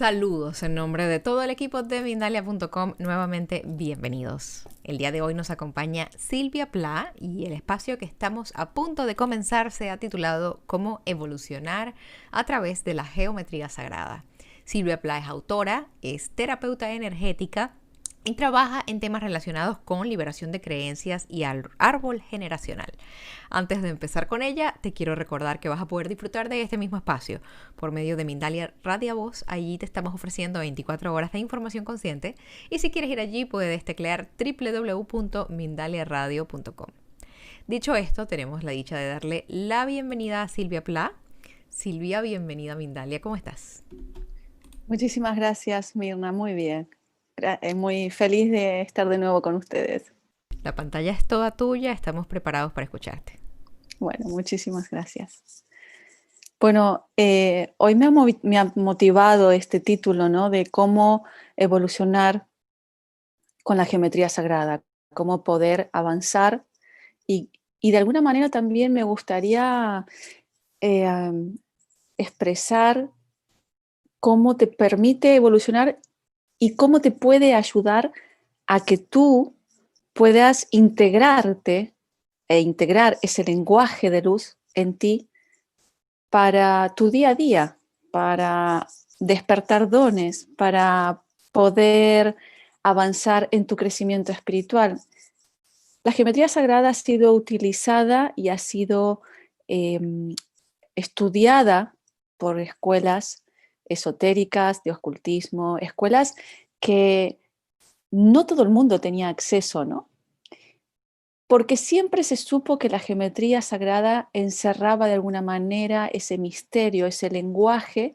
Saludos en nombre de todo el equipo de Mindalia.com, nuevamente bienvenidos. El día de hoy nos acompaña Silvia Pla y el espacio que estamos a punto de comenzar se ha titulado Cómo evolucionar a través de la geometría sagrada. Silvia Pla es autora, es terapeuta energética y trabaja en temas relacionados con liberación de creencias y árbol generacional. Antes de empezar con ella, te quiero recordar que vas a poder disfrutar de este mismo espacio por medio de Mindalia Radia Voz. Allí te estamos ofreciendo 24 horas de información consciente y si quieres ir allí puedes teclear www.mindaliaradio.com. Dicho esto, tenemos la dicha de darle la bienvenida a Silvia Pla. Silvia, bienvenida a Mindalia, ¿cómo estás? Muchísimas gracias, Mirna, muy bien. Muy feliz de estar de nuevo con ustedes. La pantalla es toda tuya, estamos preparados para escucharte. Bueno, muchísimas gracias. Bueno, hoy me ha motivado este título, ¿no? De cómo evolucionar con la geometría sagrada, cómo poder avanzar y, y de alguna manera también me gustaría eh, am, expresar cómo te permite evolucionar y cómo te puede ayudar a que tú puedas integrarte e integrar ese lenguaje de luz en ti para tu día a día, para despertar dones, para poder avanzar en tu crecimiento espiritual. La geometría sagrada ha sido utilizada y ha sido eh, estudiada por escuelas esotéricas de ocultismo, escuelas que no todo el mundo tenía acceso, ¿no? Porque siempre se supo que la geometría sagrada encerraba de alguna manera ese misterio, ese lenguaje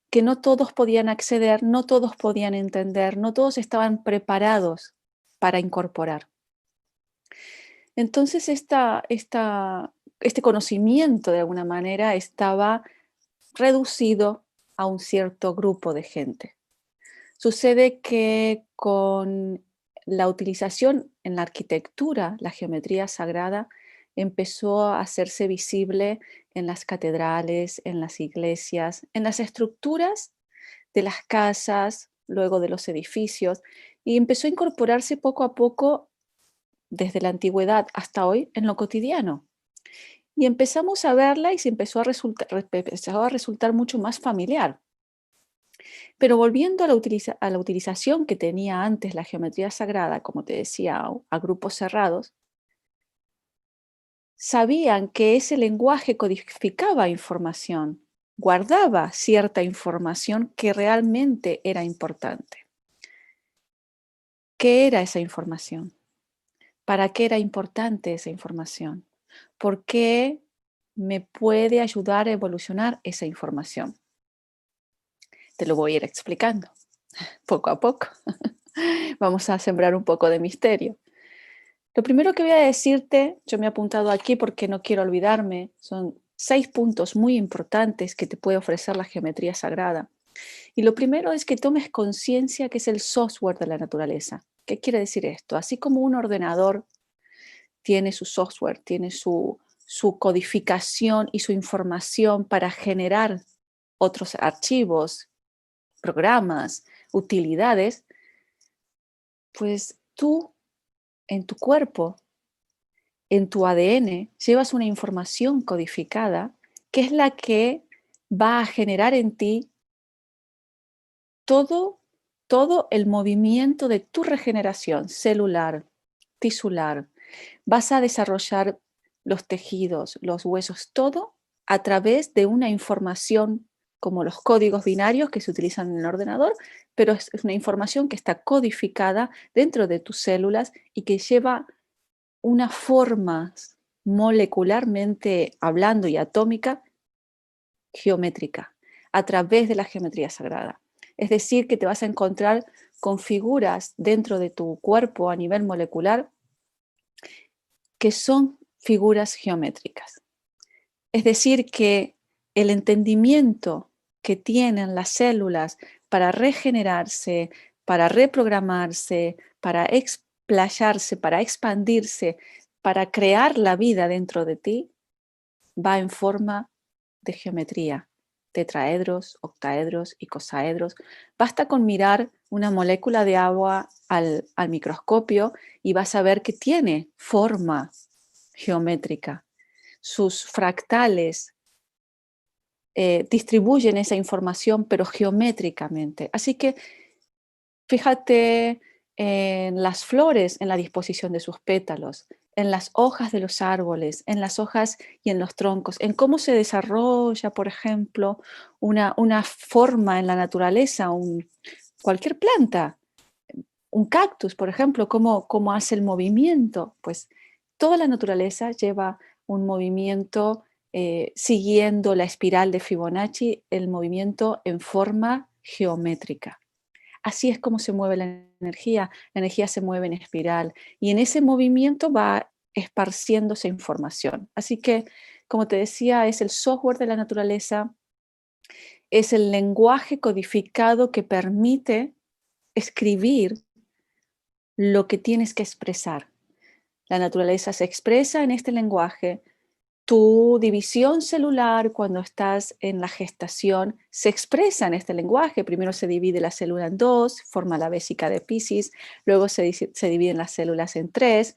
que no todos podían acceder, no todos podían entender, no todos estaban preparados para incorporar. Entonces este conocimiento de alguna manera estaba reducido a un cierto grupo de gente. Sucede que con la utilización en la arquitectura, la geometría sagrada empezó a hacerse visible en las catedrales, en las iglesias, en las estructuras de las casas, luego de los edificios, y empezó a incorporarse poco a poco desde la antigüedad hasta hoy en lo cotidiano. Y empezamos a verla y se empezó a resultar mucho más familiar. Pero volviendo a a la utilización que tenía antes la geometría sagrada, como te decía, a grupos cerrados, sabían que ese lenguaje codificaba información, guardaba cierta información que realmente era importante. ¿Qué era esa información? ¿Para qué era importante esa información? ¿Por qué me puede ayudar a evolucionar esa información? Te lo voy a ir explicando poco a poco. Vamos a sembrar un poco de misterio. Lo primero que voy a decirte, yo me he apuntado aquí porque no quiero olvidarme, son 6 puntos muy importantes que te puede ofrecer la geometría sagrada. Y lo primero es que tomes conciencia que es el software de la naturaleza. ¿Qué quiere decir esto? Así como un ordenador tiene su software, tiene su codificación y su información para generar otros archivos, programas, utilidades, pues tú en tu cuerpo, en tu ADN, llevas una información codificada que es la que va a generar en ti todo, todo el movimiento de tu regeneración celular, tisular. Vas a desarrollar los tejidos, los huesos, todo a través de una información como los códigos binarios que se utilizan en el ordenador, pero es una información que está codificada dentro de tus células y que lleva una forma molecularmente hablando y atómica geométrica a través de la geometría sagrada. Es decir, que te vas a encontrar con figuras dentro de tu cuerpo a nivel molecular que son figuras geométricas. Es decir, que el entendimiento que tienen las células para regenerarse, para reprogramarse, para explayarse, para expandirse, para crear la vida dentro de ti, va en forma de geometría. tetraedros, octaedros, icosaedros. Basta con mirar una molécula de agua al microscopio y vas a ver que tiene forma geométrica. Sus fractales distribuyen esa información, pero geométricamente. Así que fíjate en las flores, en la disposición de sus pétalos, en las hojas de los árboles, en las hojas y en los troncos, en cómo se desarrolla, por ejemplo, una forma en la naturaleza, cualquier planta, un cactus, por ejemplo, cómo hace el movimiento. Pues toda la naturaleza lleva un movimiento siguiendo la espiral de Fibonacci, el movimiento en forma geométrica. Así es como se mueve la energía se mueve en espiral y en ese movimiento va esparciéndose información. Así que, como te decía, es el software de la naturaleza, es el lenguaje codificado que permite escribir lo que tienes que expresar. La naturaleza se expresa en este lenguaje. Tu división celular cuando estás en la gestación se expresa en este lenguaje. Primero se divide la célula en dos, forma la vésica de Piscis, luego se dividen las células en tres,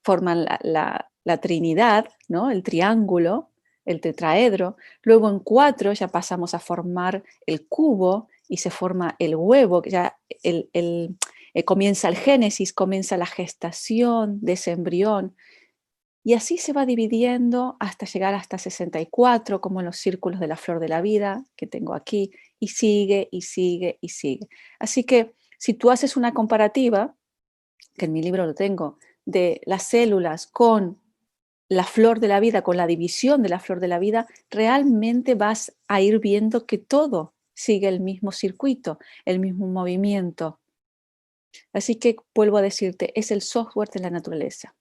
forman la trinidad, ¿no? El triángulo, el tetraedro. Luego en cuatro ya pasamos a formar el cubo y se forma el huevo, que ya comienza el génesis, comienza la gestación de ese embrión. Y así se va dividiendo hasta llegar hasta 64, como en los círculos de la flor de la vida que tengo aquí, y sigue, y sigue, y sigue. Así que si tú haces una comparativa, que en mi libro lo tengo, de las células con la flor de la vida, con la división de la flor de la vida, realmente vas a ir viendo que todo sigue el mismo circuito, el mismo movimiento. Así que vuelvo a decirte, es el software de la naturaleza.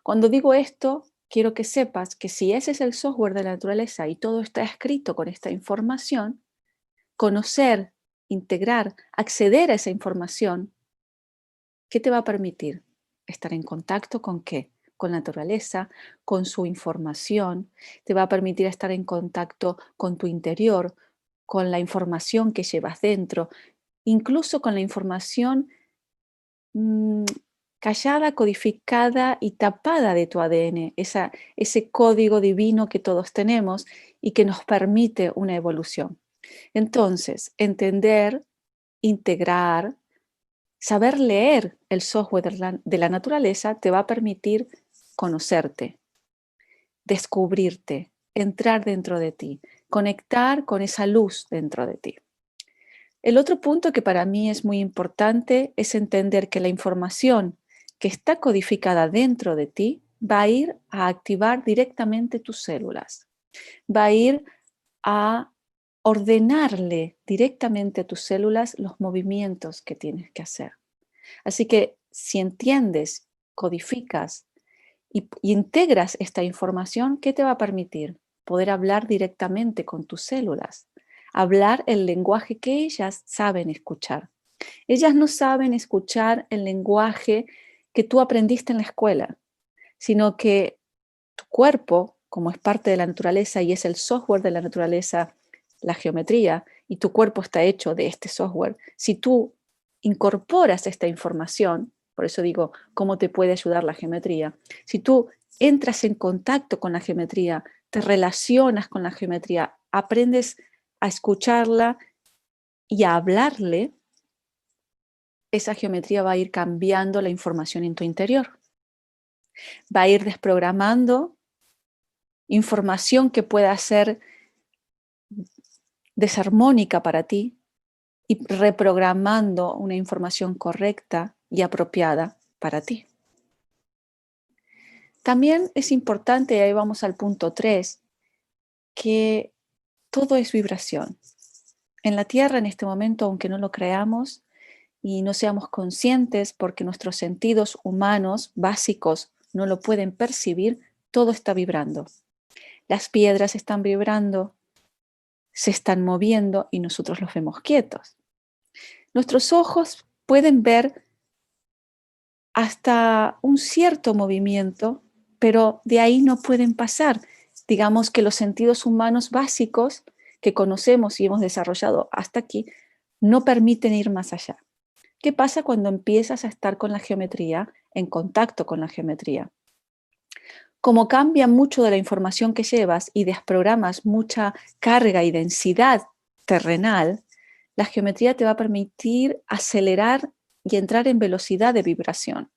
Cuando digo esto, quiero que sepas que si ese es el software de la naturaleza y todo está escrito con esta información, conocer, integrar, acceder a esa información, ¿qué te va a permitir? Estar en contacto con qué? Con la naturaleza, con su información, te va a permitir estar en contacto con tu interior, con la información que llevas dentro, incluso con la información callada, codificada y tapada de tu ADN, ese código divino que todos tenemos y que nos permite una evolución. Entonces, entender, integrar, saber leer el software de la naturaleza te va a permitir conocerte, descubrirte, entrar dentro de ti, conectar con esa luz dentro de ti. El otro punto que para mí es muy importante es entender que la información que está codificada dentro de ti va a ir a activar directamente tus células, va a ir a ordenarle directamente a tus células los movimientos que tienes que hacer. Así que si entiendes, codificas y integras esta información, ¿qué te va a permitir? Poder hablar directamente con tus células, hablar el lenguaje que ellas saben escuchar. Ellas no saben escuchar el lenguaje que tú aprendiste en la escuela, sino que tu cuerpo, como es parte de la naturaleza y es el software de la naturaleza, la geometría, y tu cuerpo está hecho de este software, si tú incorporas esta información, por eso digo, ¿cómo te puede ayudar la geometría? Si tú entras en contacto con la geometría, te relacionas con la geometría, aprendes a escucarla y a hablarle, esa geometría va a ir cambiando la información en tu interior. Va a ir desprogramando información que pueda ser desarmónica para ti y reprogramando una información correcta y apropiada para ti. También es importante, y ahí vamos al punto 3, que todo es vibración. En la Tierra en este momento, aunque no lo creamos y no seamos conscientes porque nuestros sentidos humanos básicos no lo pueden percibir, todo está vibrando. Las piedras están vibrando, se están moviendo y nosotros los vemos quietos. Nuestros ojos pueden ver hasta un cierto movimiento, pero de ahí no pueden pasar. Digamos que los sentidos humanos básicos que conocemos y hemos desarrollado hasta aquí no permiten ir más allá. ¿Qué pasa cuando empiezas a estar con la geometría, en contacto con la geometría? Como cambia mucho de la información que llevas y desprogramas mucha carga y densidad terrenal, la geometría te va a permitir acelerar y entrar en velocidad de vibración.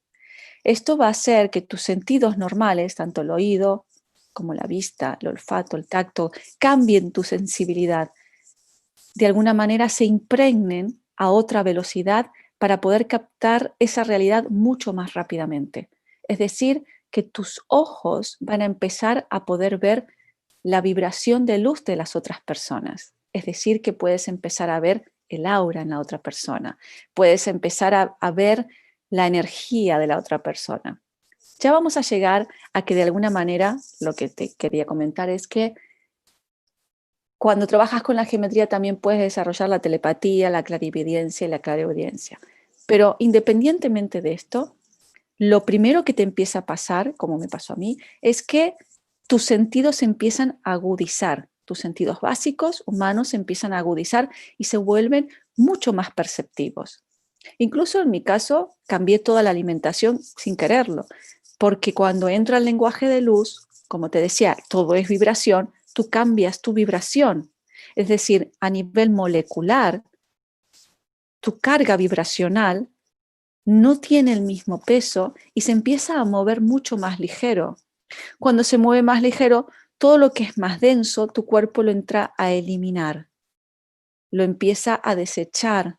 Esto va a hacer que tus sentidos normales, tanto el oído como la vista, el olfato, el tacto, cambien tu sensibilidad. De alguna manera se impregnen a otra velocidad para poder captar esa realidad mucho más rápidamente. Es decir, que tus ojos van a empezar a poder ver la vibración de luz de las otras personas. Es decir, que puedes empezar a ver el aura en la otra persona. Puedes empezar a ver la energía de la otra persona. Ya vamos a llegar a que de alguna manera, lo que te quería comentar es que cuando trabajas con la geometría también puedes desarrollar la telepatía, la clarividencia y la clareaudiencia. Pero independientemente de esto, lo primero que te empieza a pasar, como me pasó a mí, es que tus sentidos se empiezan a agudizar. Tus sentidos básicos, humanos, se empiezan a agudizar y se vuelven mucho más perceptivos. Incluso en mi caso, cambié toda la alimentación sin quererlo, porque cuando entra el lenguaje de luz, como te decía, todo es vibración, tú cambias tu vibración. Es decir, a nivel molecular, tu carga vibracional no tiene el mismo peso y se empieza a mover mucho más ligero. Cuando se mueve más ligero, todo lo que es más denso, tu cuerpo lo entra a eliminar, lo empieza a desechar.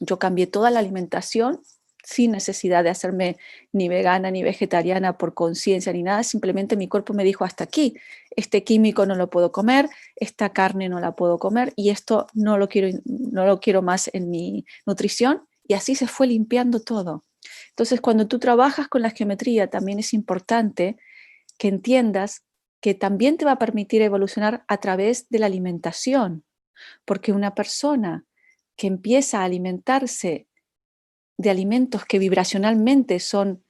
Yo cambié toda la alimentación sin necesidad de hacerme ni vegana ni vegetariana por conciencia ni nada, simplemente mi cuerpo me dijo hasta aquí, este químico no lo puedo comer, esta carne no la puedo comer y esto no lo quiero más en mi nutrición, y así se fue limpiando todo. Entonces, cuando tú trabajas con la geometría, también es importante que entiendas que también te va a permitir evolucionar a través de la alimentación, porque una persona que empieza a alimentarse de alimentos que vibracionalmente son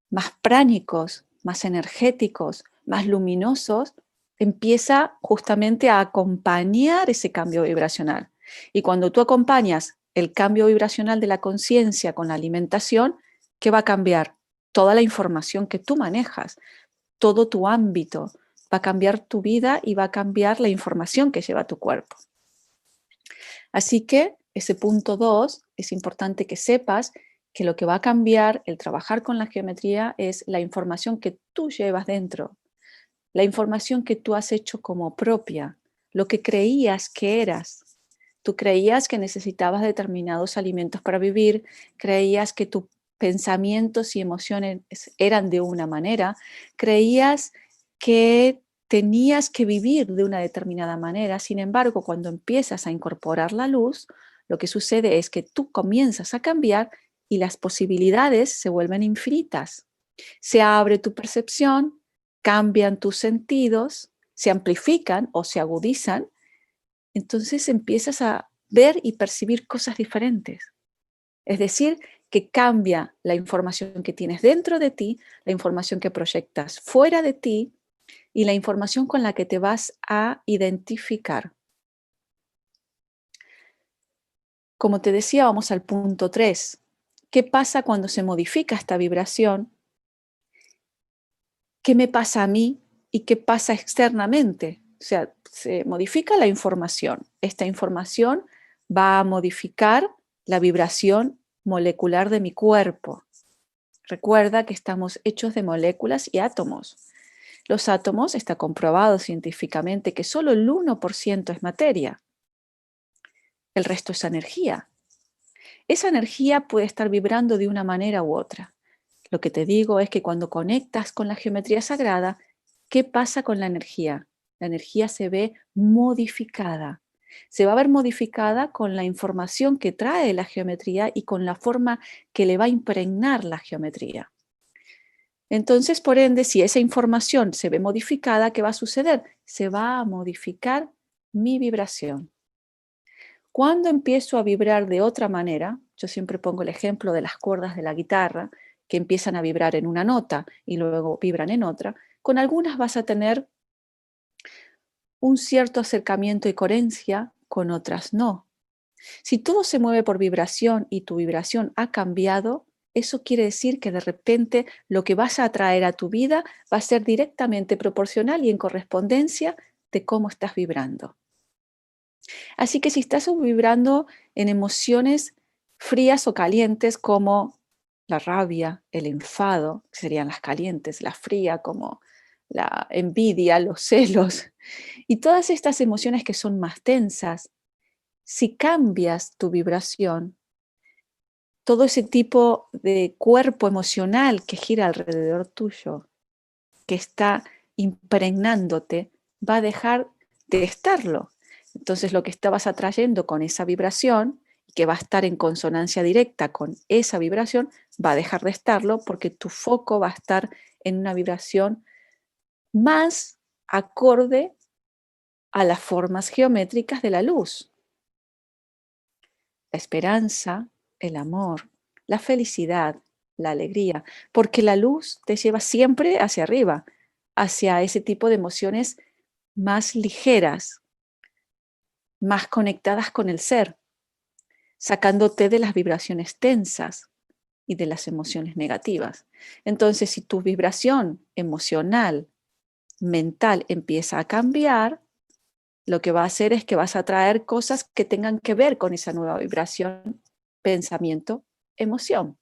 más pránicos, más energéticos, más luminosos, empieza justamente a acompañar ese cambio vibracional. Y cuando tú acompañas el cambio vibracional de la conciencia con la alimentación, ¿qué va a cambiar? Toda la información que tú manejas, todo tu ámbito, va a cambiar tu vida y va a cambiar la información que lleva tu cuerpo. Así que ese punto 2 es importante que sepas que lo que va a cambiar el trabajar con la geometría es la información que tú llevas dentro, la información que tú has hecho como propia, lo que creías que eras. Tú creías que necesitabas determinados alimentos para vivir, creías que tus pensamientos y emociones eran de una manera, creías que tenías que vivir de una determinada manera. Sin embargo, cuando empiezas a incorporar la luz, lo que sucede es que tú comienzas a cambiar y las posibilidades se vuelven infinitas. Se abre tu percepción, cambian tus sentidos, se amplifican o se agudizan, entonces empiezas a ver y percibir cosas diferentes. Es decir, que cambia la información que tienes dentro de ti, la información que proyectas fuera de ti y la información con la que te vas a identificar. Como te decía, vamos al punto 3. ¿Qué pasa cuando se modifica esta vibración? ¿Qué me pasa a mí y qué pasa externamente? O sea, se modifica la información. Esta información va a modificar la vibración molecular de mi cuerpo. Recuerda que estamos hechos de moléculas y átomos. Los átomos, está comprobado científicamente que solo el 1% es materia. El resto es energía. Esa energía puede estar vibrando de una manera u otra. Lo que te digo es que cuando conectas con la geometría sagrada, ¿qué pasa con la energía? La energía se ve modificada. Se va a ver modificada con la información que trae la geometría y con la forma que le va a impregnar la geometría. Entonces, por ende, si esa información se ve modificada, ¿qué va a suceder? Se va a modificar mi vibración. Cuando empiezo a vibrar de otra manera, yo siempre pongo el ejemplo de las cuerdas de la guitarra, que empiezan a vibrar en una nota y luego vibran en otra, con algunas vas a tener un cierto acercamiento y coherencia, con otras no. Si todo se mueve por vibración y tu vibración ha cambiado, eso quiere decir que de repente lo que vas a atraer a tu vida va a ser directamente proporcional y en correspondencia de cómo estás vibrando. Así que si estás vibrando en emociones frías o calientes como la rabia, el enfado, que serían las calientes, la fría como la envidia, los celos, y todas estas emociones que son más tensas, si cambias tu vibración, todo ese tipo de cuerpo emocional que gira alrededor tuyo, que está impregnándote, va a dejar de estarlo. Entonces lo que estabas atrayendo con esa vibración, que va a estar en consonancia directa con esa vibración, va a dejar de estarlo porque tu foco va a estar en una vibración más acorde a las formas geométricas de la luz. La esperanza, el amor, la felicidad, la alegría, porque la luz te lleva siempre hacia arriba, hacia ese tipo de emociones más ligeras, más conectadas con el ser, sacándote de las vibraciones tensas y de las emociones negativas. Entonces, si tu vibración emocional, mental empieza a cambiar, lo que va a hacer es que vas a traer cosas que tengan que ver con esa nueva vibración, pensamiento, emoción.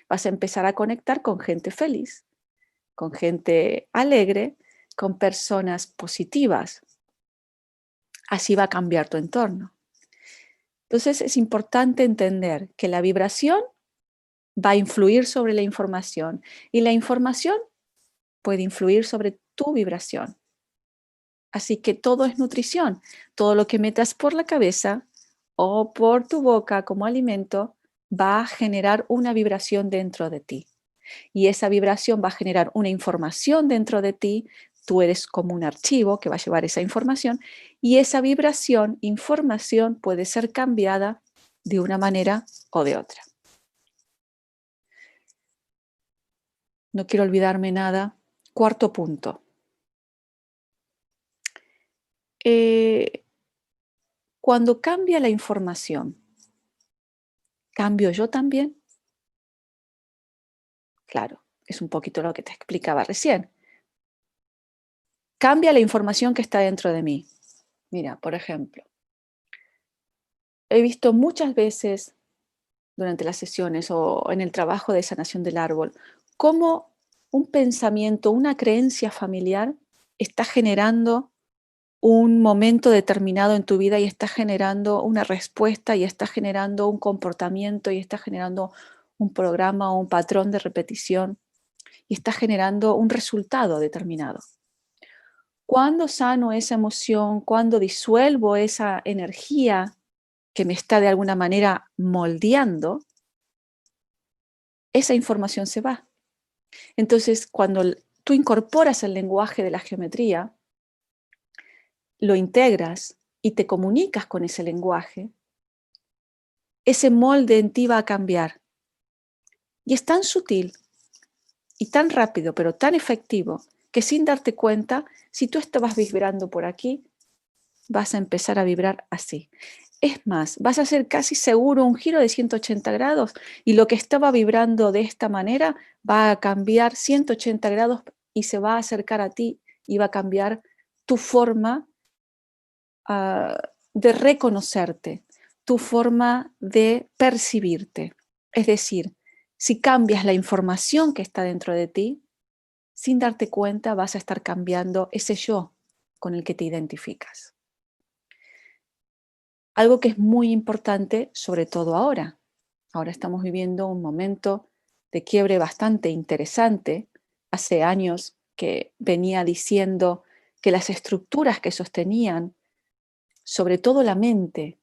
Vas a empezar a conectar con gente feliz, con gente alegre, con personas positivas. Así va a cambiar tu entorno. Entonces es importante entender que la vibración va a influir sobre la información y la información puede influir sobre tu vibración. Así que todo es nutrición. Todo lo que metas por la cabeza o por tu boca como alimento va a generar una vibración dentro de ti. Y esa vibración va a generar una información dentro de ti. Tú eres como un archivo que va a llevar esa información y esa vibración, información puede ser cambiada de una manera o de otra. No quiero olvidarme nada. Cuarto punto. Cuando cambia la información, ¿cambio yo también? Claro, es un poquito lo que te explicaba recién. Cambia la información que está dentro de mí. Mira, por ejemplo, he visto muchas veces durante las sesiones o en el trabajo de sanación del árbol cómo un pensamiento, una creencia familiar está generando un momento determinado en tu vida y está generando una respuesta y está generando un comportamiento y está generando un programa o un patrón de repetición y está generando un resultado determinado. Cuando sano esa emoción, cuando disuelvo esa energía que me está de alguna manera moldeando, esa información se va. Entonces, cuando tú incorporas el lenguaje de la geometría, lo integras y te comunicas con ese lenguaje, ese molde en ti va a cambiar. Y es tan sutil y tan rápido, pero tan efectivo, que sin darte cuenta, si tú estabas vibrando por aquí, vas a empezar a vibrar así. Es más, vas a hacer casi seguro un giro de 180 grados y lo que estaba vibrando de esta manera va a cambiar 180 grados y se va a acercar a ti y va a cambiar tu forma de reconocerte, tu forma de percibirte. Es decir, si cambias la información que está dentro de ti, sin darte cuenta vas a estar cambiando ese yo con el que te identificas. Algo que es muy importante, sobre todo ahora. Ahora estamos viviendo un momento de quiebre bastante interesante. Hace años que venía diciendo que las estructuras que sostenían, sobre todo la mente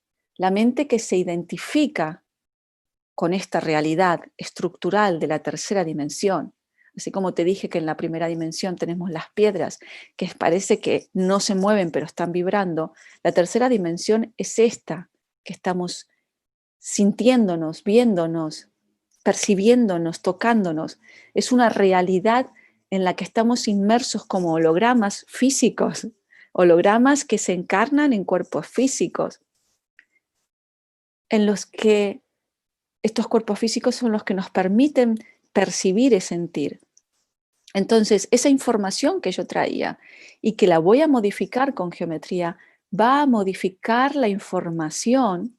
que se identifica con esta realidad estructural de la tercera dimensión, así como te dije que en la primera dimensión tenemos las piedras que parece que no se mueven pero están vibrando, la tercera dimensión es esta que estamos sintiéndonos, viéndonos, percibiéndonos, tocándonos. Es una realidad en la que estamos inmersos como hologramas físicos, hologramas que se encarnan en cuerpos físicos, en los que estos cuerpos físicos son los que nos permiten percibir y sentir. Entonces, esa información que yo traía y que la voy a modificar con geometría, va a modificar la información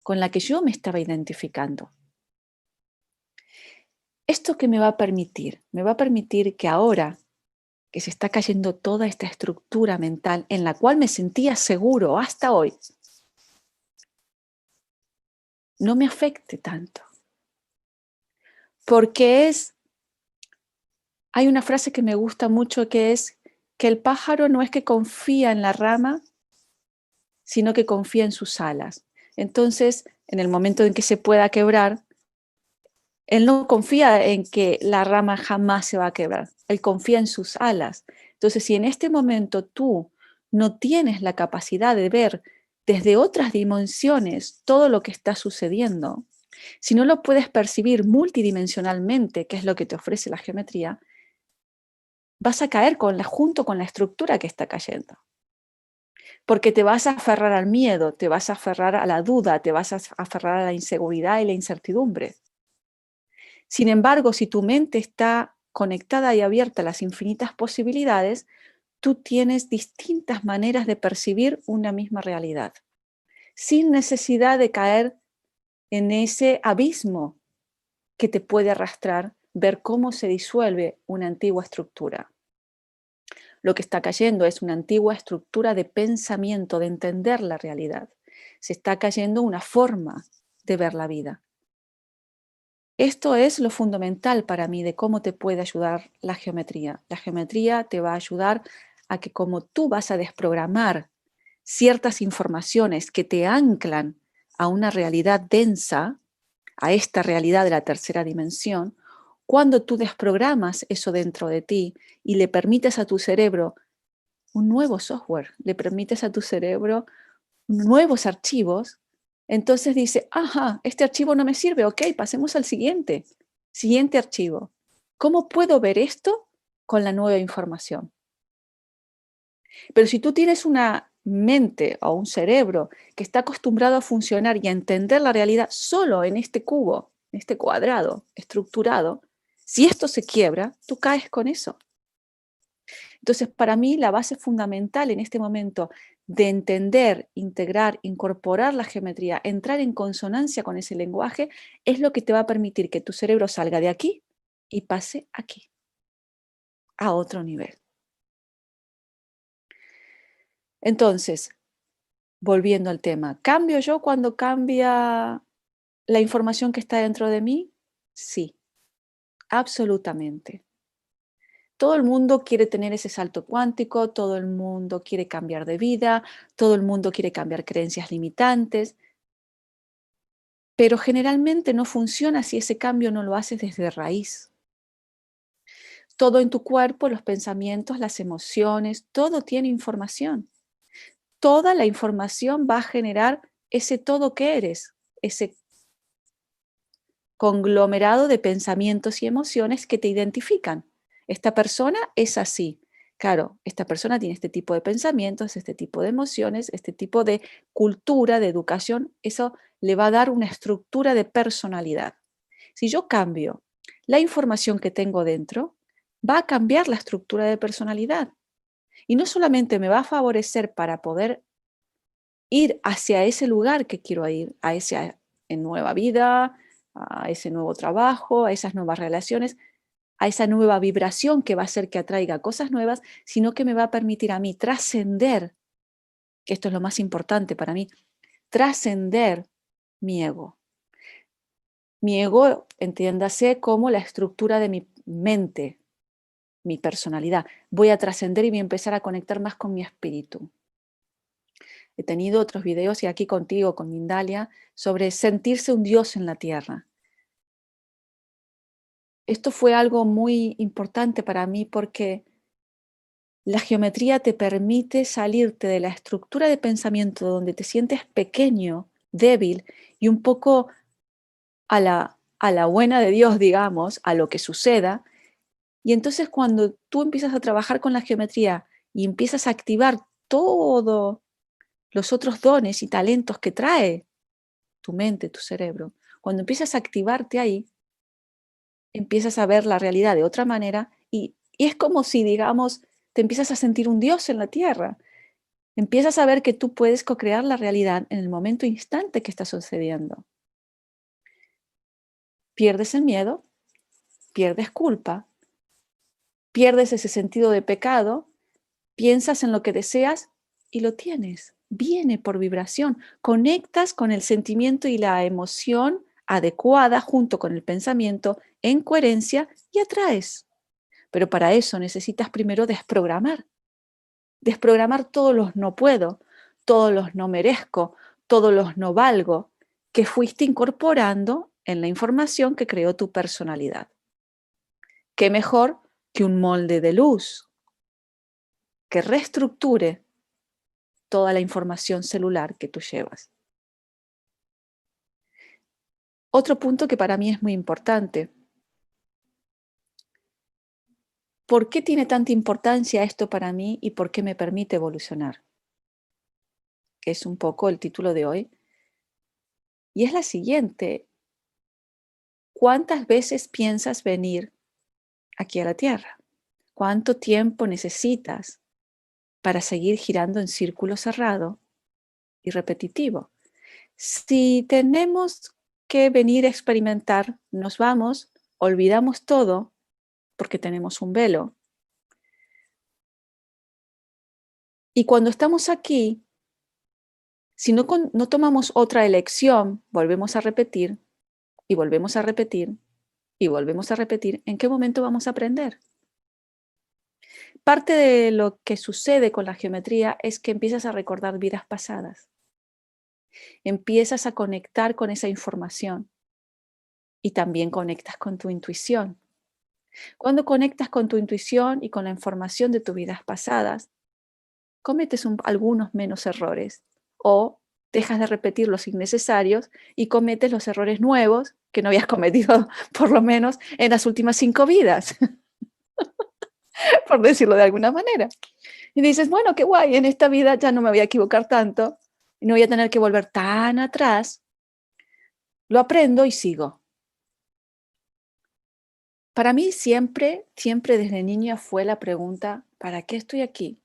con la que yo me estaba identificando. ¿Esto qué me va a permitir? Me va a permitir que ahora que se está cayendo toda esta estructura mental en la cual me sentía seguro hasta hoy, no me afecte tanto. Porque hay una frase que me gusta mucho que es que el pájaro no es que confía en la rama, sino que confía en sus alas. Entonces, en el momento en que se pueda quebrar, él no confía en que la rama jamás se va a quebrar, él confía en sus alas. Entonces, si en este momento tú no tienes la capacidad de ver desde otras dimensiones todo lo que está sucediendo, si no lo puedes percibir multidimensionalmente, que es lo que te ofrece la geometría, vas a caer junto con la estructura que está cayendo. Porque te vas a aferrar al miedo, te vas a aferrar a la duda, te vas a aferrar a la inseguridad y la incertidumbre. Sin embargo, si tu mente está conectada y abierta a las infinitas posibilidades, tú tienes distintas maneras de percibir una misma realidad, sin necesidad de caer en ese abismo que te puede arrastrar, ver cómo se disuelve una antigua estructura. Lo que está cayendo es una antigua estructura de pensamiento, de entender la realidad. Se está cayendo una forma de ver la vida. Esto es lo fundamental para mí de cómo te puede ayudar la geometría. La geometría te va a ayudar a que como tú vas a desprogramar ciertas informaciones que te anclan a una realidad densa, a esta realidad de la tercera dimensión, cuando tú desprogramas eso dentro de ti y le permites a tu cerebro un nuevo software, le permites a tu cerebro nuevos archivos, entonces dice, ajá, este archivo no me sirve, ok, pasemos al siguiente archivo. ¿Cómo puedo ver esto con la nueva información? Pero si tú tienes una mente o un cerebro que está acostumbrado a funcionar y a entender la realidad solo en este cubo, en este cuadrado estructurado, si esto se quiebra, tú caes con eso. Entonces, para mí, la base fundamental en este momento de entender, integrar, incorporar la geometría, entrar en consonancia con ese lenguaje, es lo que te va a permitir que tu cerebro salga de aquí y pase aquí, a otro nivel. Entonces, volviendo al tema, ¿cambio yo cuando cambia la información que está dentro de mí? Sí, absolutamente. Todo el mundo quiere tener ese salto cuántico, todo el mundo quiere cambiar de vida, todo el mundo quiere cambiar creencias limitantes, pero generalmente no funciona si ese cambio no lo haces desde raíz. Todo en tu cuerpo, los pensamientos, las emociones, todo tiene información. Toda la información va a generar ese todo que eres, ese conglomerado de pensamientos y emociones que te identifican. Esta persona es así. Claro, esta persona tiene este tipo de pensamientos, este tipo de emociones, este tipo de cultura, de educación. Eso le va a dar una estructura de personalidad. Si yo cambio la información que tengo dentro, va a cambiar la estructura de personalidad. Y no solamente me va a favorecer para poder ir hacia ese lugar que quiero ir, a esa nueva vida, a ese nuevo trabajo, a esas nuevas relaciones, a esa nueva vibración que va a hacer que atraiga cosas nuevas, sino que me va a permitir a mí trascender, que esto es lo más importante para mí, trascender mi ego. Mi ego, entiéndase como la estructura de mi mente, mi personalidad. Voy a trascender y voy a empezar a conectar más con mi espíritu. He tenido otros videos y aquí contigo, con Mindalia, sobre sentirse un dios en la tierra. Esto fue algo muy importante para mí porque la geometría te permite salirte de la estructura de pensamiento donde te sientes pequeño, débil y un poco a la buena de Dios, digamos, a lo que suceda. Y entonces cuando tú empiezas a trabajar con la geometría y empiezas a activar todos los otros dones y talentos que trae tu mente, tu cerebro, cuando empiezas a activarte ahí, empiezas a ver la realidad de otra manera y es como si, digamos, te empiezas a sentir un Dios en la tierra. Empiezas a ver que tú puedes co-crear la realidad en el momento instante que está sucediendo. Pierdes el miedo, pierdes culpa, pierdes ese sentido de pecado, piensas en lo que deseas y lo tienes. Viene por vibración. Conectas con el sentimiento y la emoción adecuada junto con el pensamiento en coherencia y atraes. Pero para eso necesitas primero desprogramar. Desprogramar todos los no puedo, todos los no merezco, todos los no valgo que fuiste incorporando en la información que creó tu personalidad. ¿Qué mejor que un molde de luz que reestructure toda la información celular que tú llevas? Otro punto que para mí es muy importante. ¿Por qué tiene tanta importancia esto para mí y por qué me permite evolucionar? Que es un poco el título de hoy. Y es la siguiente. ¿Cuántas veces piensas venir aquí a la Tierra? ¿Cuánto tiempo necesitas para seguir girando en círculo cerrado y repetitivo? Si tenemos que venir a experimentar, nos vamos, olvidamos todo porque tenemos un velo. Y cuando estamos aquí, si no tomamos otra elección, volvemos a repetir y volvemos a repetir y volvemos a repetir, ¿en qué momento vamos a aprender? Parte de lo que sucede con la geometría es que empiezas a recordar vidas pasadas. Empiezas a conectar con esa información y también conectas con tu intuición. Cuando conectas con tu intuición y con la información de tus vidas pasadas, cometes algunos menos errores o dejas de repetir los innecesarios y cometes los errores nuevos que no habías cometido por lo menos en las últimas 5 vidas, por decirlo de alguna manera. Y dices, bueno, qué guay, en esta vida ya no me voy a equivocar tanto, y no voy a tener que volver tan atrás. Lo aprendo y sigo. Para mí siempre, siempre desde niña fue la pregunta, ¿para qué estoy aquí?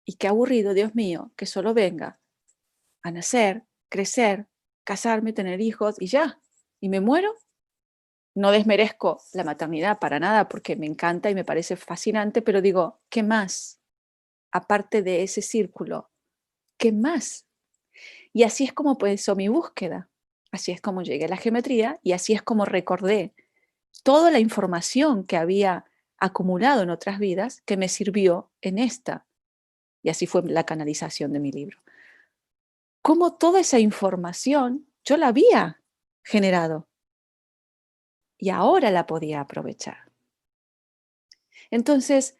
Y qué aburrido, Dios mío, que solo venga a nacer, crecer, casarme, tener hijos y ya. ¿Y me muero? No desmerezco la maternidad para nada porque me encanta y me parece fascinante, pero digo, ¿qué más? Aparte de ese círculo, ¿qué más? Y así es como empezó mi búsqueda. Así es como llegué a la geometría y así es como recordé toda la información que había acumulado en otras vidas que me sirvió en esta. Y así fue la canalización de mi libro. Cómo toda esa información yo la había generado y ahora la podía aprovechar. Entonces,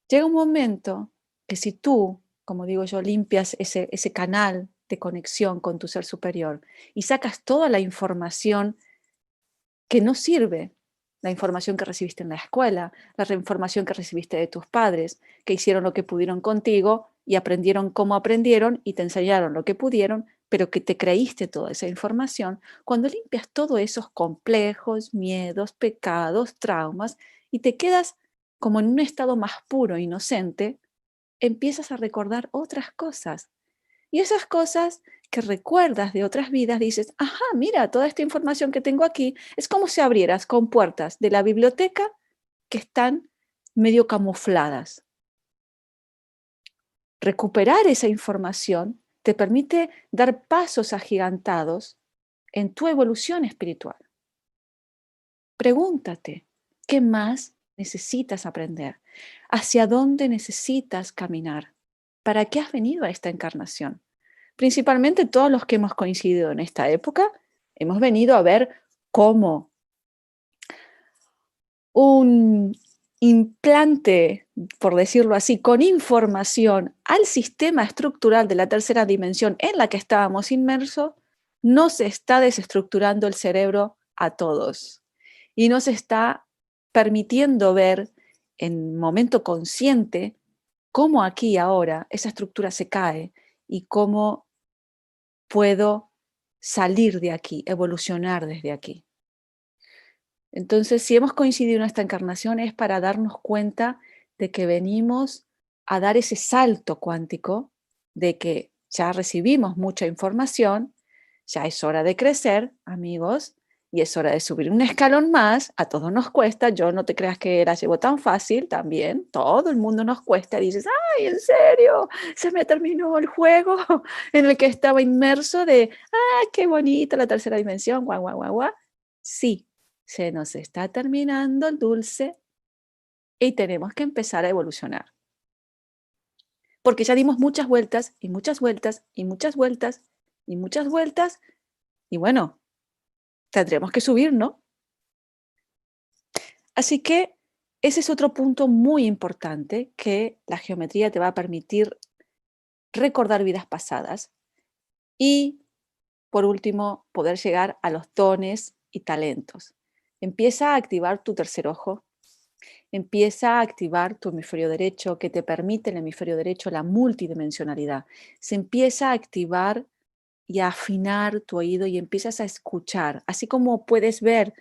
llega un momento que si tú, como digo yo, limpias ese canal de conexión con tu ser superior y sacas toda la información que no sirve, la información que recibiste en la escuela, la información que recibiste de tus padres, que hicieron lo que pudieron contigo y aprendieron cómo aprendieron y te enseñaron lo que pudieron, pero que te creíste toda esa información, cuando limpias todos esos complejos, miedos, pecados, traumas y te quedas como en un estado más puro, inocente, empiezas a recordar otras cosas. Y esas cosas que recuerdas de otras vidas, dices, ajá, mira, toda esta información que tengo aquí es como si abrieras con puertas de la biblioteca que están medio camufladas. Recuperar esa información te permite dar pasos agigantados en tu evolución espiritual. Pregúntate, ¿qué más necesitas aprender? ¿Hacia dónde necesitas caminar? ¿Para qué has venido a esta encarnación? Principalmente todos los que hemos coincidido en esta época, hemos venido a ver cómo un implante, por decirlo así, con información al sistema estructural de la tercera dimensión en la que estábamos inmersos, nos está desestructurando el cerebro a todos y nos está permitiendo ver en momento consciente cómo aquí ahora esa estructura se cae y cómo puedo salir de aquí, evolucionar desde aquí. Entonces, si hemos coincidido en esta encarnación es para darnos cuenta de que venimos a dar ese salto cuántico, de que ya recibimos mucha información, ya es hora de crecer, amigos, y es hora de subir un escalón más. A todos nos cuesta, yo no te creas que la llevo tan fácil también, todo el mundo nos cuesta. Dices, ay, ¿en serio? Se me terminó el juego en el que estaba inmerso de, ah, qué bonita la tercera dimensión, guau, guau, guau, guau. Sí, se nos está terminando el dulce y tenemos que empezar a evolucionar. Porque ya dimos muchas vueltas y muchas vueltas y muchas vueltas y muchas vueltas y bueno, tendremos que subir, ¿no? Así que ese es otro punto muy importante que la geometría te va a permitir recordar vidas pasadas y, por último, poder llegar a los dones y talentos. Empieza a activar tu tercer ojo. Empieza a activar tu hemisferio derecho, que te permite el hemisferio derecho la multidimensionalidad. Se empieza a activar y a afinar tu oído y empiezas a escuchar. Así como puedes ver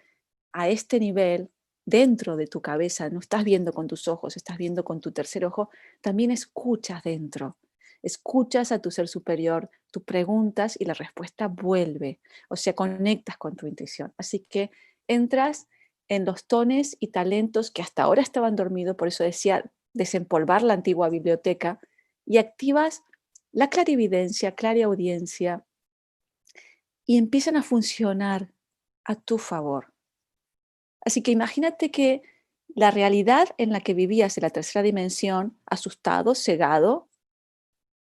a este nivel dentro de tu cabeza, no estás viendo con tus ojos, estás viendo con tu tercer ojo, también escuchas dentro. Escuchas a tu ser superior, tú preguntas y la respuesta vuelve. O sea, conectas con tu intuición. Así que entras en los dones y talentos que hasta ahora estaban dormidos, por eso decía desempolvar la antigua biblioteca, y activas la clarividencia, clariaudiencia, y empiezan a funcionar a tu favor. Así que imagínate que la realidad en la que vivías en la tercera dimensión, asustado, cegado,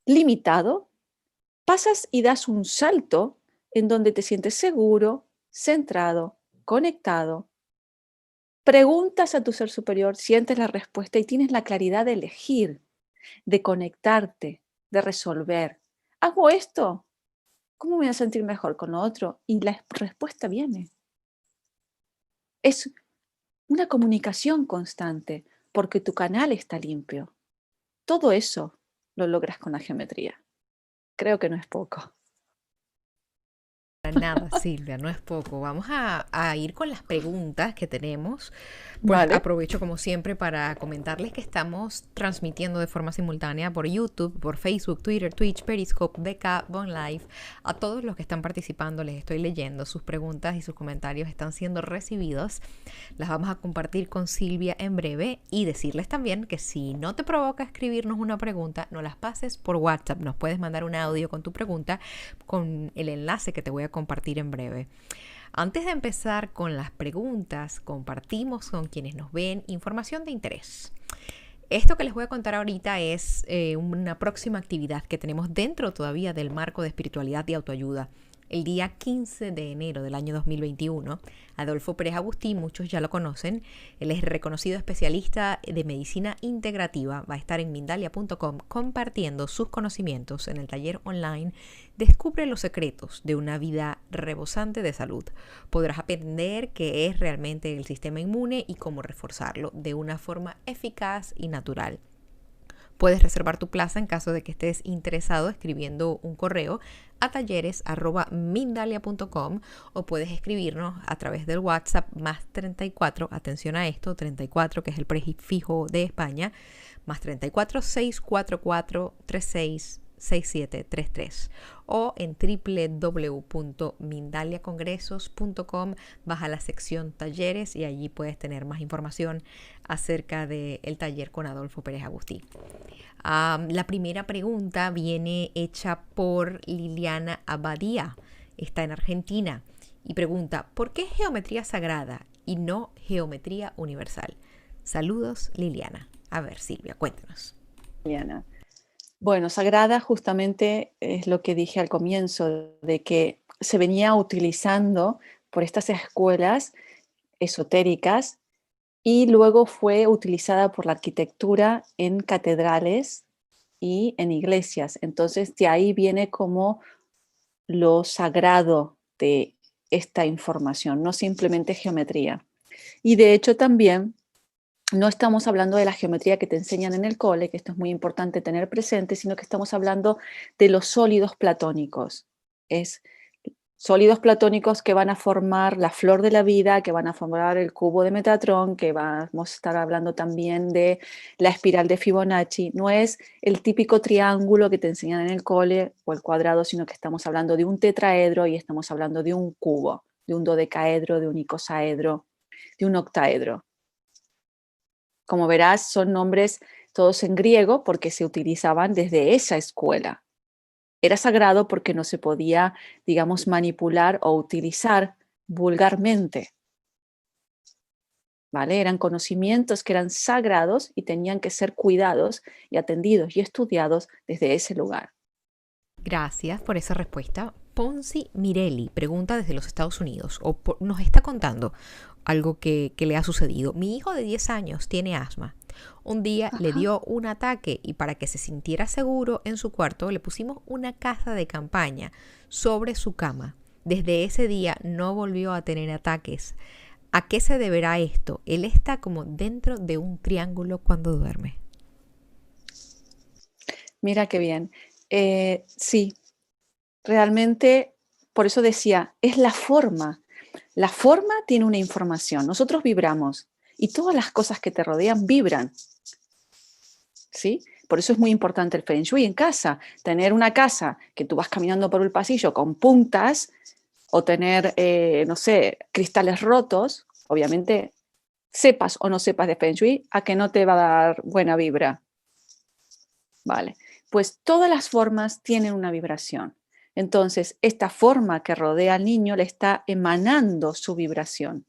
limitado, pasas y das un salto en donde te sientes seguro, centrado, conectado. Preguntas a tu ser superior, sientes la respuesta y tienes la claridad de elegir, de conectarte, de resolver. ¿Hago esto? ¿Cómo me voy a sentir mejor con lo otro? Y la respuesta viene. Es una comunicación constante porque tu canal está limpio. Todo eso lo logras con la geometría. Creo que no es poco. Nada, Silvia, no es poco. Vamos a ir con las preguntas que tenemos. Pues Vale. aprovecho como siempre para comentarles que estamos transmitiendo de forma simultánea por YouTube, por Facebook, Twitter, Twitch, Periscope, VK, Bon Live. A todos los que están participando les estoy leyendo. Sus preguntas y sus comentarios están siendo recibidos. Las vamos a compartir con Silvia en breve y decirles también que si no te provoca escribirnos una pregunta, no las pases por WhatsApp. Nos puedes mandar un audio con tu pregunta con el enlace que te voy a compartir en breve. Antes de empezar con las preguntas, compartimos con quienes nos ven información de interés. Esto que les voy a contar ahorita es una próxima actividad que tenemos dentro todavía del marco de espiritualidad y autoayuda. El día 15 de enero del año 2021, Adolfo Pérez Agustí, muchos ya lo conocen, él es reconocido especialista de medicina integrativa, va a estar en Mindalia.com compartiendo sus conocimientos en el taller online Descubre los secretos de una vida rebosante de salud. Podrás aprender qué es realmente el sistema inmune y cómo reforzarlo de una forma eficaz y natural. Puedes reservar tu plaza en caso de que estés interesado escribiendo un correo a talleres@mindalia.com o puedes escribirnos a través del WhatsApp más 34, atención a esto, 34 que es el prefijo de España, más 34 644 36 6733 o en www.mindaliacongresos.com, vas a la sección talleres y allí puedes tener más información acerca del taller con Adolfo Pérez Agustí. La primera pregunta viene hecha por Liliana Abadía, está en Argentina y pregunta: ¿por qué geometría sagrada y no geometría universal? Saludos, Liliana. A ver, Silvia, cuéntanos. Liliana. Bueno, sagrada justamente es lo que dije al comienzo, de que se venía utilizando por estas escuelas esotéricas y luego fue utilizada por la arquitectura en catedrales y en iglesias. Entonces de ahí viene como lo sagrado de esta información, no simplemente geometría. Y de hecho también no estamos hablando de la geometría que te enseñan en el cole, que esto es muy importante tener presente, sino que estamos hablando de los sólidos platónicos. Es sólidos platónicos que van a formar la flor de la vida, que van a formar el cubo de Metatrón, que vamos a estar hablando también de la espiral de Fibonacci. No es el típico triángulo que te enseñan en el cole o el cuadrado, sino que estamos hablando de un tetraedro y estamos hablando de un cubo, de un dodecaedro, de un icosaedro, de un octaedro. Como verás, son nombres todos en griego porque se utilizaban desde esa escuela. Era sagrado porque no se podía, digamos, manipular o utilizar vulgarmente. ¿Vale? Eran conocimientos que eran sagrados y tenían que ser cuidados y atendidos y estudiados desde ese lugar. Gracias por esa respuesta. Ponzi Mirelli pregunta desde los Estados Unidos nos está contando algo que le ha sucedido. Mi hijo de 10 años tiene asma. Un día le Ajá. dio un ataque y para que se sintiera seguro en su cuarto le pusimos una casa de campaña sobre su cama. Desde ese día no volvió a tener ataques. ¿A qué se deberá esto? Él está como dentro de un triángulo cuando duerme. Mira qué bien. Sí, realmente, por eso decía, es la forma. La forma tiene una información. Nosotros vibramos y todas las cosas que te rodean vibran. ¿Sí? Por eso es muy importante el Feng Shui en casa. Tener una casa que tú vas caminando por el pasillo con puntas o tener, no sé, cristales rotos, obviamente, sepas o no sepas de Feng Shui, a que no te va a dar buena vibra. Vale, pues todas las formas tienen una vibración. Entonces, esta forma que rodea al niño le está emanando su vibración.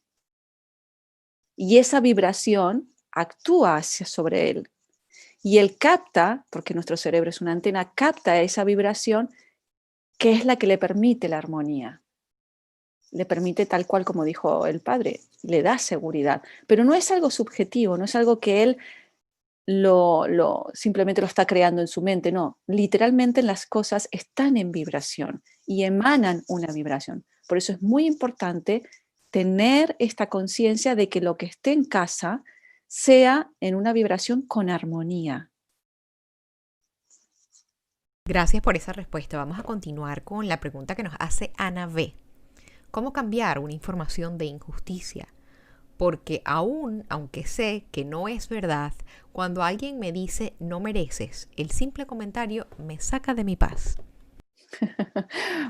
Y esa vibración actúa sobre él. Y él capta, porque nuestro cerebro es una antena, capta esa vibración que es la que le permite la armonía. Le permite tal cual como dijo el padre, le da seguridad. Pero no es algo subjetivo, no es algo que él simplemente lo está creando en su mente, no. Literalmente las cosas están en vibración y emanan una vibración. Por eso es muy importante tener esta conciencia de que lo que esté en casa sea en una vibración con armonía. Gracias por esa respuesta. Vamos a continuar con la pregunta que nos hace Ana B. ¿Cómo cambiar una información de injusticia? Porque aunque sé que no es verdad, cuando alguien me dice no mereces, el simple comentario me saca de mi paz.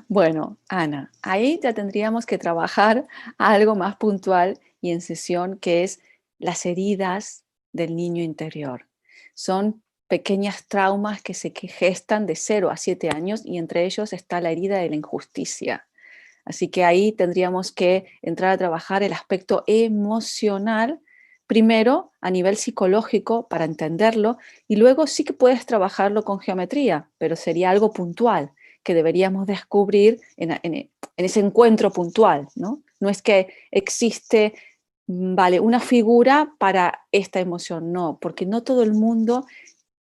Bueno, Ana, ahí ya tendríamos que trabajar algo más puntual y en sesión, que es las heridas del niño interior. Son pequeñas traumas que se gestan de 0 a 7 años y entre ellos está la herida de la injusticia. Así que ahí tendríamos que entrar a trabajar el aspecto emocional, primero a nivel psicológico para entenderlo y luego sí que puedes trabajarlo con geometría, pero sería algo puntual que deberíamos descubrir en ese encuentro puntual, ¿no? No es que existe, vale, una figura para esta emoción, no, porque no todo el mundo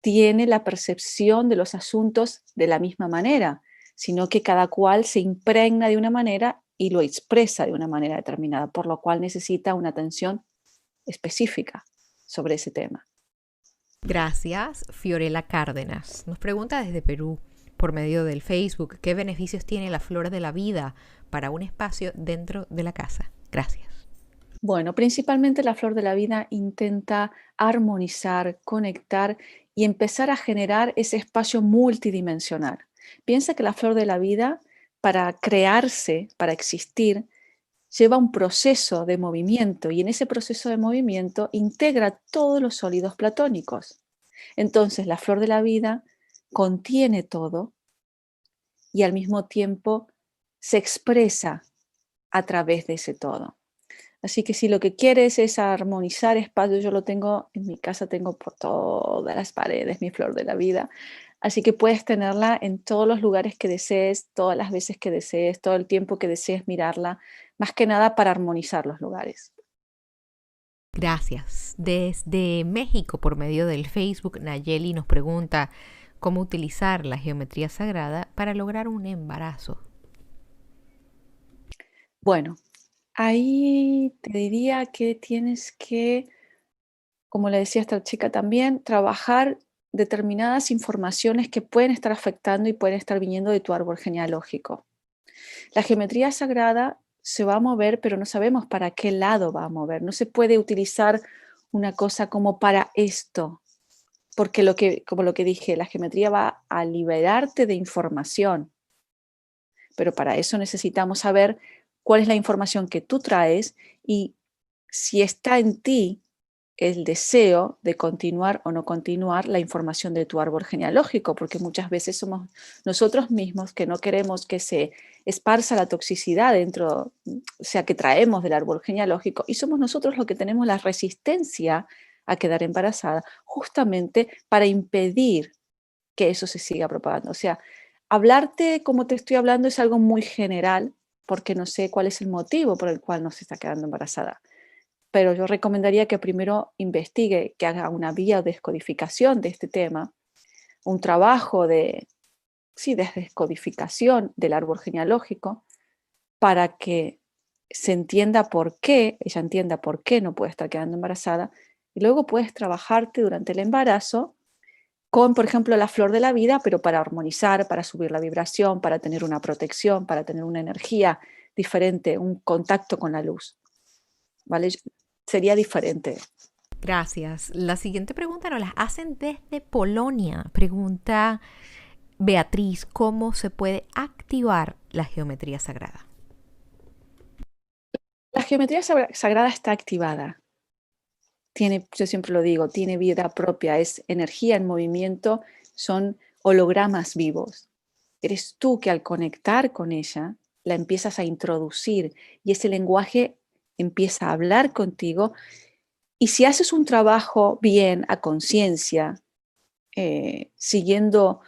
tiene la percepción de los asuntos de la misma manera, sino que cada cual se impregna de una manera y lo expresa de una manera determinada, por lo cual necesita una atención específica sobre ese tema. Gracias, Fiorella Cárdenas. Nos pregunta desde Perú, por medio del Facebook, qué beneficios tiene la flor de la vida para un espacio dentro de la casa. Gracias. Bueno, principalmente la flor de la vida intenta armonizar, conectar y empezar a generar ese espacio multidimensional. Piensa que la flor de la vida, para crearse, para existir, lleva un proceso de movimiento y en ese proceso de movimiento integra todos los sólidos platónicos. Entonces, la flor de la vida contiene todo y al mismo tiempo se expresa a través de ese todo. Así que si lo que quieres es armonizar espacio, yo lo tengo en mi casa, tengo por todas las paredes mi flor de la vida. Así que puedes tenerla en todos los lugares que desees, todas las veces que desees, todo el tiempo que desees mirarla, más que nada para armonizar los lugares. Gracias. Desde México, por medio del Facebook, Nayeli nos pregunta cómo utilizar la geometría sagrada para lograr un embarazo. Bueno, ahí te diría que tienes que como le decía a esta chica también, trabajar determinadas informaciones que pueden estar afectando y pueden estar viniendo de tu árbol genealógico. La geometría sagrada se va a mover, pero no sabemos para qué lado va a mover. No se puede utilizar una cosa como para esto, porque como lo que dije, la geometría va a liberarte de información, pero para eso necesitamos saber cuál es la información que tú traes y si está en ti el deseo de continuar o no continuar la información de tu árbol genealógico, porque muchas veces somos nosotros mismos que no queremos que se esparza la toxicidad dentro, o sea, que traemos del árbol genealógico, y somos nosotros los que tenemos la resistencia a quedar embarazada, justamente para impedir que eso se siga propagando. O sea, hablarte como te estoy hablando es algo muy general, porque no sé cuál es el motivo por el cual no se está quedando embarazada, pero yo recomendaría que primero investigue, que haga una vía de descodificación de este tema, un trabajo sí, de descodificación del árbol genealógico para que se entienda por qué, ella entienda por qué no puede estar quedando embarazada, y luego puedes trabajarte durante el embarazo con, por ejemplo, la flor de la vida, pero para armonizar, para subir la vibración, para tener una protección, para tener una energía diferente, un contacto con la luz, ¿vale? Sería diferente. Gracias. La siguiente pregunta nos la hacen desde Polonia. Pregunta Beatriz, ¿cómo se puede activar la geometría sagrada? La geometría sagrada está activada. Yo siempre lo digo, tiene vida propia, es energía en movimiento, son hologramas vivos. Eres tú que al conectar con ella, la empiezas a introducir y ese lenguaje empieza a hablar contigo. Y si haces un trabajo bien a conciencia, siguiendo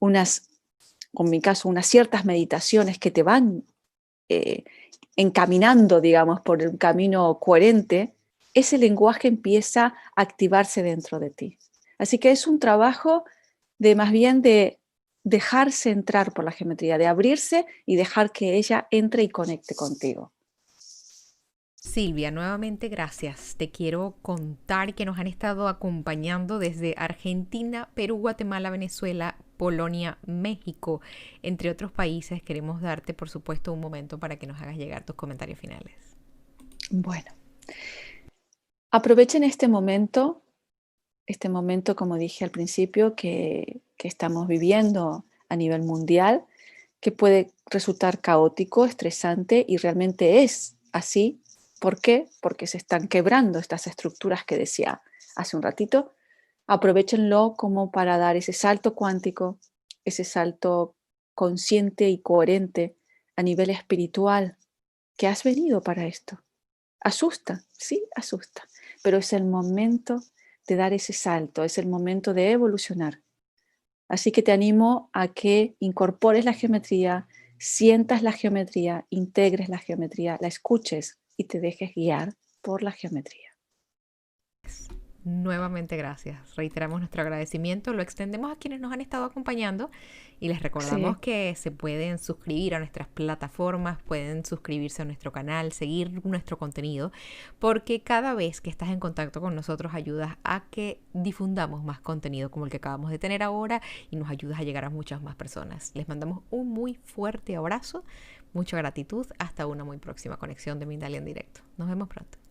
en mi caso, unas ciertas meditaciones que te van eh, encaminando, digamos, por un camino coherente, ese lenguaje empieza a activarse dentro de ti. Así que es un trabajo de más bien de dejarse entrar por la geometría, de abrirse y dejar que ella entre y conecte contigo. Silvia, nuevamente gracias. Te quiero contar que nos han estado acompañando desde Argentina, Perú, Guatemala, Venezuela, Polonia, México, entre otros países. Queremos darte, por supuesto, un momento para que nos hagas llegar tus comentarios finales. Bueno, aprovechen este momento, como dije al principio, que estamos viviendo a nivel mundial, que puede resultar caótico, estresante y realmente es así. ¿Por qué? Porque se están quebrando estas estructuras que decía hace un ratito. Aprovéchenlo como para dar ese salto cuántico, ese salto consciente y coherente a nivel espiritual, que has venido para esto. Asusta, sí, asusta, pero es el momento de dar ese salto, es el momento de evolucionar. Así que te animo a que incorpores la geometría, sientas la geometría, integres la geometría, la escuches y te dejes guiar por la geometría. Nuevamente gracias. Reiteramos nuestro agradecimiento, lo extendemos a quienes nos han estado acompañando y les recordamos Sí, que se pueden suscribir a nuestras plataformas, pueden suscribirse a nuestro canal, seguir nuestro contenido, porque cada vez que estás en contacto con nosotros ayudas a que difundamos más contenido como el que acabamos de tener ahora y nos ayudas a llegar a muchas más personas. Les mandamos un muy fuerte abrazo, mucha gratitud, hasta una muy próxima conexión de Mindalia en directo. Nos vemos pronto.